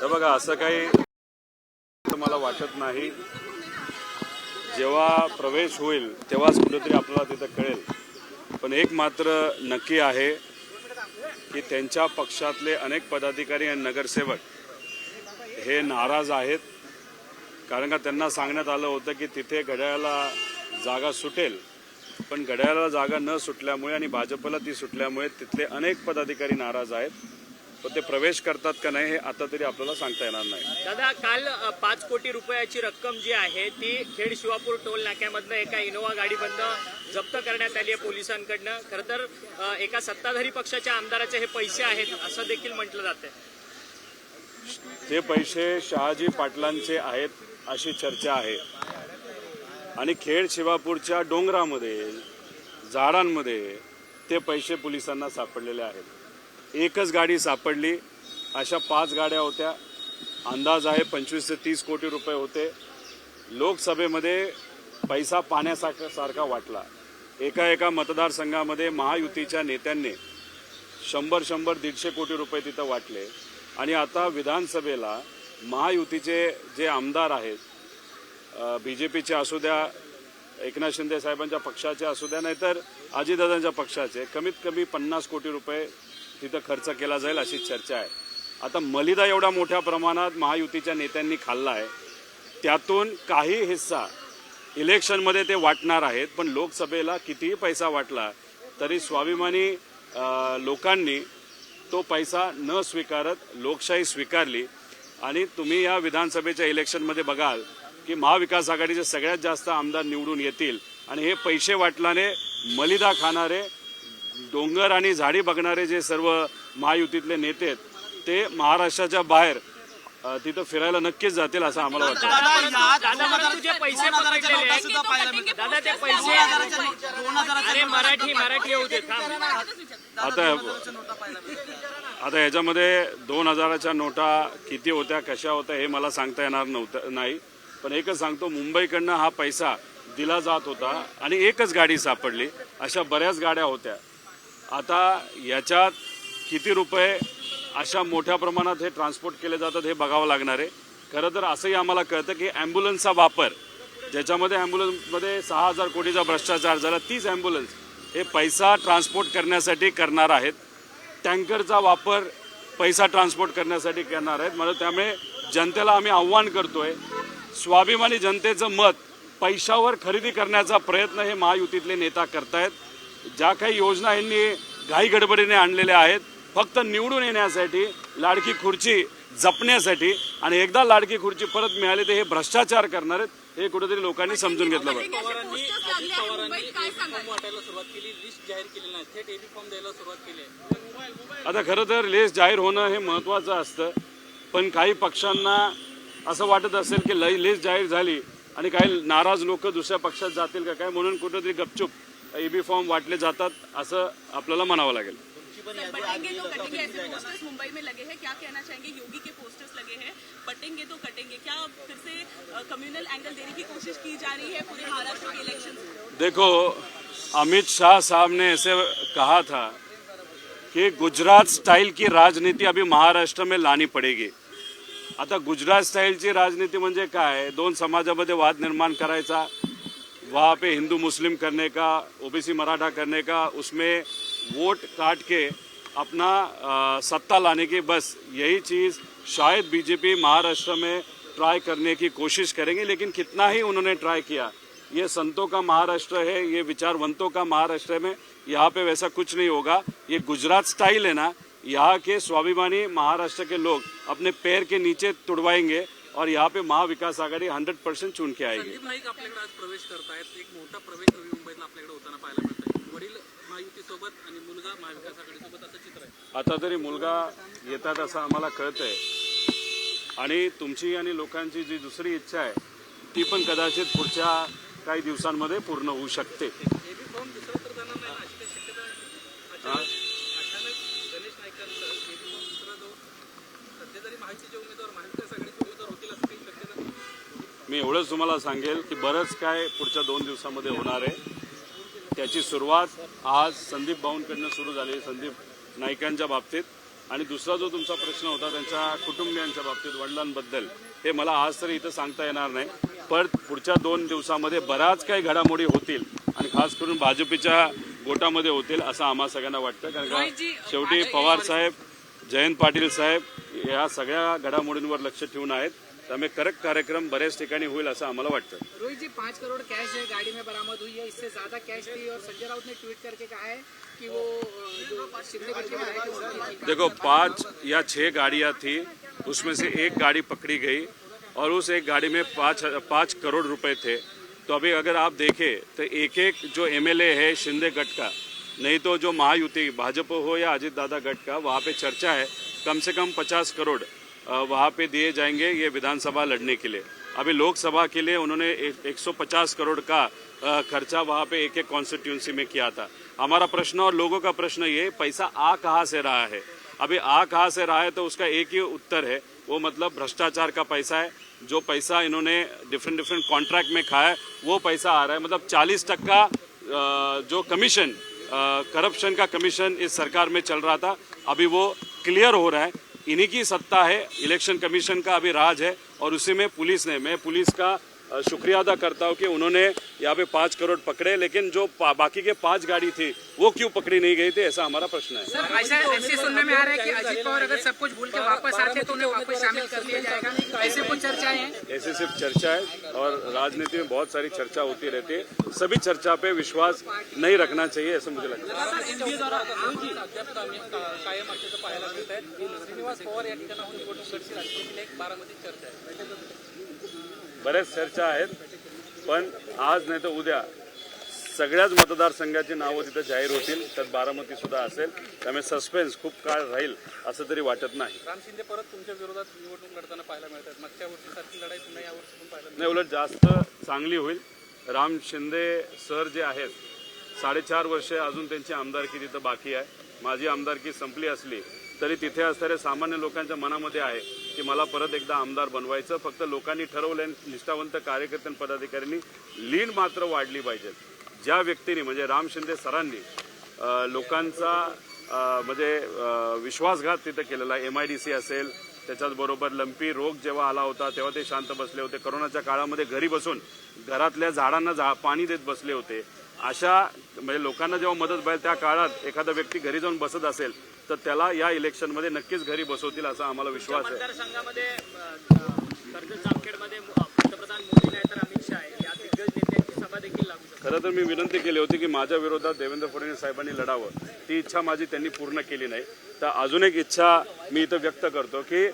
तर बघा असं काही मला वाटत नाही। जेव्हा प्रवेश होईल तेव्हाच कुठेतरी आपल्याला तिथे कळेल। पण एक मात्र नक्की आहे की त्यांच्या पक्षातले अनेक पदाधिकारी आणि नगरसेवक हे नाराज आहेत, कारण का त्यांना सांगण्यात आलं होतं की तिथे घड्याळाला जागा सुटेल, पण घड्याळाला जागा न सुटल्यामुळे आणि भाजपला ती सुटल्यामुळे तिथले अनेक पदाधिकारी नाराज आहेत। पण ते प्रवेश करतात का नाही हे आता तरी आपल्याला सांगता येणार नाही। दादा, काल 5 कोटी रुपयाची रक्कम जी आहे ती खेड शिवापूर टोल नाक्यामधनं एका इनोवा गाडीमधनं जप्त करण्यात आली आहे पोलिसांकडनं। खरं तर एका सत्ताधारी पक्षाच्या आमदाराचे हे पैसे आहेत असं देखील म्हटलं जातंय। ते पैसे शहाजी पाटलांचे आहेत अशी चर्चा आहे आणि खेड शिवापूरच्या डोंगरामध्ये झाडांमध्ये ते पैसे पोलिसांना सापडलेले आहेत। एकच गाडी सापडली, अशा 5 गाड्या होत्या। अंदाज आहे 25 ते 30 कोटी रुपये होते। लोकसभेमध्ये पैसा पाण्यासारखा वाटला। एका मतदारसंघामध्ये महायुतीच्या नेत्यांनी 100-150 कोटी रुपये तिथं वाटले आणि आता विधानसभेला महायुतीचे जे आमदार आहेत, बीजेपीचे असू द्या, एकनाथ शिंदे साहेबांच्या पक्षाचे असू द्या, नाहीतर अजितदादांच्या पक्षाचे, कमीत कमी 50 कोटी रुपये तिथं खर्च केला जाईल अशी चर्चा आहे। आता मलिदा एवढा मोठ्या प्रमाणात महायुतीच्या नेत्यांनी खाल्ला आहे, त्यातून काही हिस्सा इलेक्शनमध्ये ते वाटणार आहेत, पण लोकसभेला कितीही पैसा वाटला तरी स्वाभिमानी लोकांनी तो पैसा न स्वीकारत लोकशाही स्वीकारली। आणि तुम्ही या विधानसभेच्या इलेक्शनमध्ये बघाल की महाविकास आघाडीचे सगळ्यात जास्त आमदार निवडून येतील आणि हे पैसे वाटल्याने मलिदा खाणारे, डोंगर आणि झाडी बघणारे जे सर्व महायुतीतले नेते आहेत ते महाराष्ट्राच्या बाहेर तिथं फिरायला नक्कीच जातील असं आम्हाला वाटतं। आता ह्याच्यामध्ये 2000च्या नोटा किती होत्या, कशा होत्या हे मला सांगता येणार नाही, पण एकच सांगतो, मुंबईकडनं हा पैसा दिला जात होता आणि एकच गाडी सापडली, अशा बऱ्याच गाड्या होत्या। आता याच्यात किती रुपये अशा मोठ्या प्रमाणात हे ट्रान्सपोर्ट केले जातात हे बघावं लागणार आहे। खरं तर असंही आम्हाला कळतं की ॲम्ब्युलन्सचा वापर, ज्याच्यामध्ये ॲम्ब्युलन्समध्ये 6000 कोटीचा भ्रष्टाचार झाला, तीच ॲम्ब्युलन्स हे पैसा ट्रान्सपोर्ट करण्यासाठी करणार आहेत। टँकरचा वापर पैसा ट्रान्सपोर्ट करण्यासाठी करणार आहेत। म्हणजे त्यामुळे जनतेला आम्ही आव्हान करतोय, स्वाभिमानी जनतेचं मत पैशावर खरेदी करण्याचा प्रयत्न हे महायुतीतले नेता करतायत। ज्या काही योजना यांनी घाई गडबडीने आणलेल्या आहेत फक्त निवडून येण्यासाठी, लाडकी खुर्ची जपण्यासाठी, आणि एकदा लाडकी खुर्ची परत मिळाली तर हे भ्रष्टाचार करणार आहेत, हे कुठेतरी लोकांनी समजून घेतलं पाहिजे। आता खरं तर लिस्ट जाहीर होणं हे महत्त्वाचं असतं, पण काही पक्षांना असं वाटत असेल की लिस्ट जाहीर झाली आणि काही नाराज लोक दुसऱ्या पक्षात जातील का काय, म्हणून कुठेतरी गपचूप EB फॉर्म वाटले जातात असं आपल्याला म्हणावं लागेल। मुंबई में लगे हैं, क्या कहना चाहेंगे? योगी के पोस्टर्स लगे हैं, बटेंगे तो कटेंगे, क्या फिर से कम्युनल एंगल देने की कोशिश की जा रही है पूरे महाराष्ट्र के इलेक्शन? देखो, अमित शाह साहब ने ऐसे कहा था कि गुजरात स्टाइल की राजनीति अभी महाराष्ट्र में लानी पड़ेगी। आता गुजरात स्टाईलची राजनीति म्हणजे काय? 2 समाजामध्ये वाद निर्माण करायचा, वहाँ पे हिंदू मुस्लिम करने का, OBC मराठा करने का, उसमें वोट काट के अपना सत्ता लाने की, बस यही चीज़ शायद बीजेपी महाराष्ट्र में ट्राई करने की कोशिश करेंगे। लेकिन कितना ही उन्होंने ट्राई किया, ये संतों का महाराष्ट्र है, ये विचारवंतों का महाराष्ट्र है, यहाँ पे वैसा कुछ नहीं होगा। ये गुजरात स्टाइल है ना, यहाँ के स्वाभिमानी महाराष्ट्र के लोग अपने पैर के नीचे तुड़वाएंगे और यहाँ पे महाविकास आघाडी 100% चुन के आएगी। संदीप नाईक आपल्याकडे आज प्रवेश करतायत, एक मोठा प्रवेश नवी मुंबईत आपल्याकडे होताना पाहायला मिळतोय। वडील महायुतीसोबत आणि मुलगा महाविकास आघाडीसोबत असं चित्र आहे। आता तरी मुलगा येतात असं आम्हाला कळतंय आणि तुमची आणि लोकांची जी दुसरी इच्छा आहे ती पण कदाचित पुढच्या काही दिवसांमध्ये पूर्ण होऊ शकते। EB फॉर्म दुसरा तर जाणार नाही अशी शक्यता अचानक गणेश नाईकांचं EB फॉर्म दुसरा जो सध्या तरी महायुतीचे उमेदवार महाविकास आघाडीचे उमेदवार होतील असं काही शक्यता नाही। मी एवढंच तुम्हाला सांगेल की बरंच काय पुढच्या 2 दिवसांमध्ये होणार आहे। त्याची सुरुवात आज संदीप भाऊंकडनं सुरू झाली, संदीप नाईकांच्या बाबतीत, आणि दुसरा जो तुमचा प्रश्न होता त्यांच्या कुटुंबियांच्या बाबतीत वडिलांबद्दल, हे मला आज तरी इथं सांगता येणार नाही, पण पुढच्या 2 दिवसामध्ये बऱ्याच काही घडामोडी होतील आणि खास करून भाजपच्या गोटामध्ये होतील असं आम्हा सगळ्यांना वाटतं. कारण का शेवटी पवार साहेब, जयंत पाटील साहेब या सगळ्या घडामोडींवर लक्ष ठेवून आहेत, त्यामुळे करेक्ट कार्यक्रम बऱ्याच ठिकाणी होईल असं आम्हाला वाटतं. रोहित जी 5 करोड़ कैश है गाड़ी में बरामद हुई है, इससे ज्यादा कैश थी और संजय राउत ने ट्वीट करके कहा है कि वो जो शिंदे गट के विधायक हैं उनकी देखो 5 या 6 गाड़ियां थी, उसमें से एक गाड़ी पकड़ी गई और उस एक गाड़ी में 5 करोड़ रुपए थे. तो अभी अगर आप देखें तो एक एक जो एमएलए है शिंदे गट का, नहीं तो जो महायुति भाजपा हो या अजित दादा गट का, वहाँ पे चर्चा है कम से कम 50 करोड़ वहाँ पे दिए जाएंगे ये विधानसभा लड़ने के लिए. अभी लोकसभा के लिए उन्होंने 150 करोड़ का खर्चा वहाँ पे एक एक कॉन्स्टिट्यूंसी में किया था. हमारा प्रश्न और लोगों का प्रश्न ये, पैसा आ कहाँ से रहा है? अभी आ कहाँ से रहा है तो उसका एक ही उत्तर है, वो मतलब भ्रष्टाचार का पैसा है. जो पैसा इन्होंने डिफरेंट कॉन्ट्रैक्ट में खाया है वो पैसा आ रहा है. मतलब 40% जो कमीशन, करप्शन का कमीशन इस सरकार में चल रहा था, अभी वो क्लियर हो रहा है. इन्हीं की सत्ता है, इलेक्शन कमीशन का अभी राज है और उसी में पुलिस ने, मैं पुलिस का शुक्रिया अदा करता हूँ कि उन्होंने यहाँ पे 5 करोड़ पकड़े, लेकिन जो बाकी के 5 गाड़ी थी वो क्यों पकड़ी नहीं गई थी, ऐसा हमारा प्रश्न है. सर ऐसे सुनने में आ रहा है कि अजित पवार अगर सब कुछ भूल के वापस आते तो उन्हें वापस शामिल कर लिया जाएगा, ऐसे कुछ चर्चाएं हैं. ऐसे सिर्फ चर्चा है और राजनीति में बहुत सारी चर्चा होती रहती है. सभी चर्चा पे विश्वास नहीं रखना चाहिए ऐसा मुझे लगता है. कायम असल्याचं पाहायला मिळत आहे. श्रीनिवास पवार या ठिकाणाहून निवडणूक लढतील अशी एक बारामतीत चर्चा आहे. बऱ्याच चर्चा आहेत, पण आज नाही तर उद्या सगळ्याच मतदारसंघाची नावं तिथं जाहीर होतील, त्यात बारामती सुद्धा असेल. त्यामुळे सस्पेन्स खूप काळ राहील असं तरी वाटत नाही. राम शिंदे परत तुमच्या विरोधात निवडणूक लढताना पाहायला मिळतात. मागच्या वर्षीसारखी लढाई पुन्हा यावर्षी पण पाहायला नाही, उलट जास्त चांगली होईल. राम शिंदे सर जे आहेत, 4.5 वर्षे अजून त्यांची आमदारकी तिथं बाकी आहे. माझी आमदारकी संपली असली तरी तिथे असणाऱ्या सामान्य लोकांच्या मनामध्ये आहे की मला परत एकदा आमदार बनवायचं. फक्त लोकांनी ठरवलं, निष्ठावंत कार्यकर्ते पदाधिकाऱ्यांनी लीड मात्र वाढली पाहिजे. ज्या व्यक्तीने म्हणजे राम शिंदे सरांनी लोकांचा म्हणजे विश्वासघात तिथं केलेला आहे. MIDC असेल, त्याच्याचबरोबर लंपी रोग जेव्हा आला होता तेव्हा ते शांत बसले होते. कोरोनाच्या काळामध्ये घरी बसून घरातल्या झाडांना पाणी देत बसले होते. अशा म्हणजे लोकांना जेव्हा मदत पाहिजे त्या काळात एखादा व्यक्ती घरी जाऊन बसत असेल तर त्याला या इलेक्शनमध्ये नक्कीच घरी बसवतील असा आम्हाला विश्वास आहे. मतदारसंघामध्ये कर्जत जामखेडमध्ये पंतप्रधान मोदी नाही तर अमित शहा या दिग्गज नेत्यांची सभा देखील लागू शकते. खरं तर मी विनंती केली होती की माझ्या विरोधात देवेंद्र फडणवीस साहेबांनी लढावं. ती इच्छा माझी त्यांनी पूर्ण केली नाही. तर अजून एक इच्छा मी इथं व्यक्त करतो की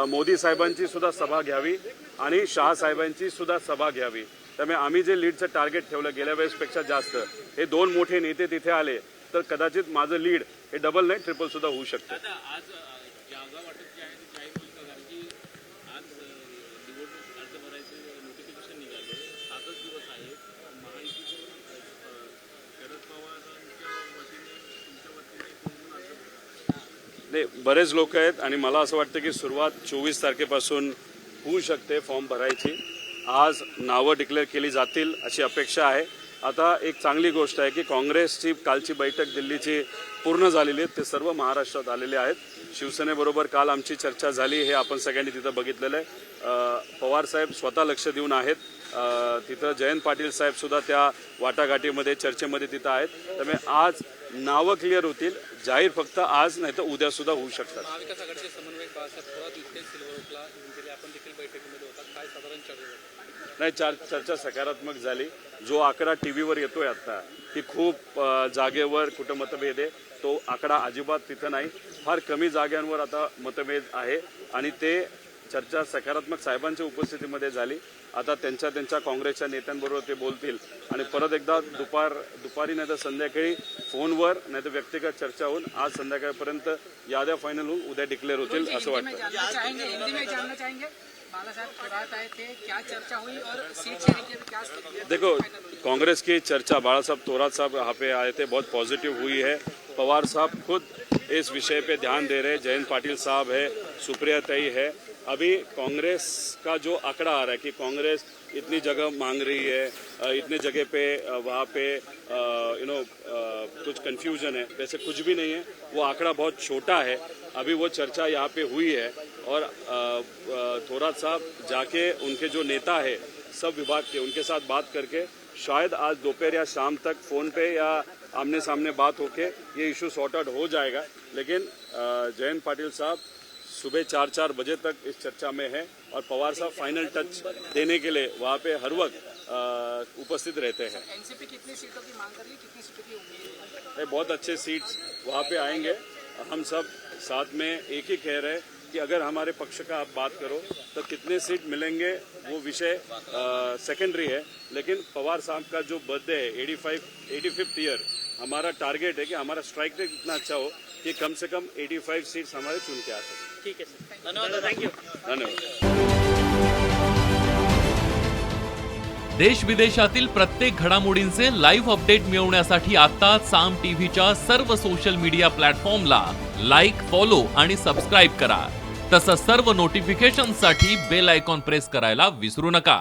मोदी साहेबांची सुद्धा सभा घ्यावी आणि शहा साहेबांची सुद्धा सभा घ्यावी. त्यामुळे आम्ही जे लीडचं टार्गेट ठेवलं गेल्या वेळेसपेक्षा जास्त, हे 2 मोठे नेते तिथे आले तर कदाचित माझं लीड हे डबल नाही ट्रिपल सुद्धा होऊ शकतं. आज जागा वाटप जे आहे ते जाहीर होईल का? कारण की आज निवडणूक अर्ज भरायचं नोटिफिकेशन निघालं. 7च दिवस आहे. महायुतीतून शरद पवारांच्या वतीने तुमच्या वतीने कोण अर्ज? नाही, बरेच लोक आहेत आणि मला असं वाटतं की सुरुवात 24 तारखेपासून होऊ शकते फॉर्म भरायची. आज नावं डिक्लेअर केली जातील अशी अपेक्षा आहे. आता एक चांगली गोष्ट आहे की काँग्रेसची कालची बैठक दिल्लीची पूर्ण झालेली आहे. ते सर्व महाराष्ट्रात आलेले आहेत. शिवसेनेबरोबर काल आमची चर्चा झाली, हे आपण सगळ्यांनी तिथं बघितलेलं आहे. पवार साहेब स्वतः लक्ष देऊन आहेत. तिथं जयंत पाटील साहेब सुद्धा त्या वाटाघाटीमध्ये चर्चेमध्ये तिथं आहेत. त्यामुळे आज नावं क्लिअर होतील. जाहीर फक्त आज नाही तर उद्या सुद्धा होऊ शकतात. महाविकास आघाडीचे समन्वयक बाळासाहेब थोरात इथे सिल्व्हरला येऊन गेले. आपण देखील बैठकीमध्ये होता. काय साधारण चर्चा झाली? नाही, चर्चा सकारात्मक झाली. जो आकडा टीव्हीवर येतोय आता की खूप जागेवर कुठं मतभेद आहे, तो आकडा अजिबात तिथं नाही. फार कमी जाग्यांवर आता मतभेद आहे आणि ते चर्चा सकारात्मक साहेबांच्या उपस्थितीमध्ये झाली. आता त्यांच्या काँग्रेसच्या नेत्यांबरोबर ते बोलतील आणि परत एकदा दुपारी नाही तर संध्याकाळी फोनवर नाही तर व्यक्तिगत चर्चा होऊन आज संध्याकाळपर्यंत याद्या फायनल होऊन उद्या डिक्लेअर होतील असं वाटतं. देखो, कांग्रेस की चर्चा बाला साहब थोरात साहब यहाँ पे आए थे, बहुत पॉजिटिव हुई है पवार साहब खुद इस विषय पे ध्यान दे रहे हैं। जयंत पाटिल साहब है, सुप्रिया ताई है। अभी कांग्रेस का जो आंकड़ा आ रहा है कि कांग्रेस इतनी जगह मांग रही है, इतने जगह पे वहाँ पे कुछ कंफ्यूजन है, वैसे कुछ भी नहीं है। वो आंकड़ा बहुत छोटा है। अभी वो चर्चा यहाँ पे हुई है और थोड़ा सा जाके उनके जो नेता है सब विभाग के, उनके साथ बात करके शायद आज दोपहर या शाम तक फोन पे या आमने सामने बात होके ये इशू सॉर्ट आउट हो जाएगा। लेकिन जयंत पाटिल साहब सुबह 4 बजे तक इस चर्चा में है और पवार साहब फाइनल टच देने के लिए वहाँ पे हर वक्त उपस्थित रहते हैं। एनसीपी कितनी सीटों की मांग कर रही है, कितनी सीटों की उम्मीद है? बहुत अच्छे सीट्स वहाँ पे आएंगे। हम सब साथ में एक ही कह रहे हैं कि अगर हमारे पक्ष का आप बात करो तो कितने सीट मिलेंगे वो विषय सेकेंडरी है। लेकिन पवार साहब का जो बर्थडे है 85th ईयर, हमारा टारगेट है कि हमारा स्ट्राइक रेट इतना अच्छा हो कि कम से कम 85 सीट्स हमारे चुन के आ सके। ठीक है सर, धन्यवाद, थँक्यू. धन्यवाद। देश विदेशातील प्रत्येक घडामोडींचे लाईव्ह अपडेट मिळवण्यासाठी आता साम टीव्हीच्या सर्व सोशल मीडिया प्लॅटफॉर्मला लाईक, फॉलो आणि सबस्क्राईब करा. तसंच सर्व नोटिफिकेशनसाठी बेल आयकॉन प्रेस करायला विसरू नका.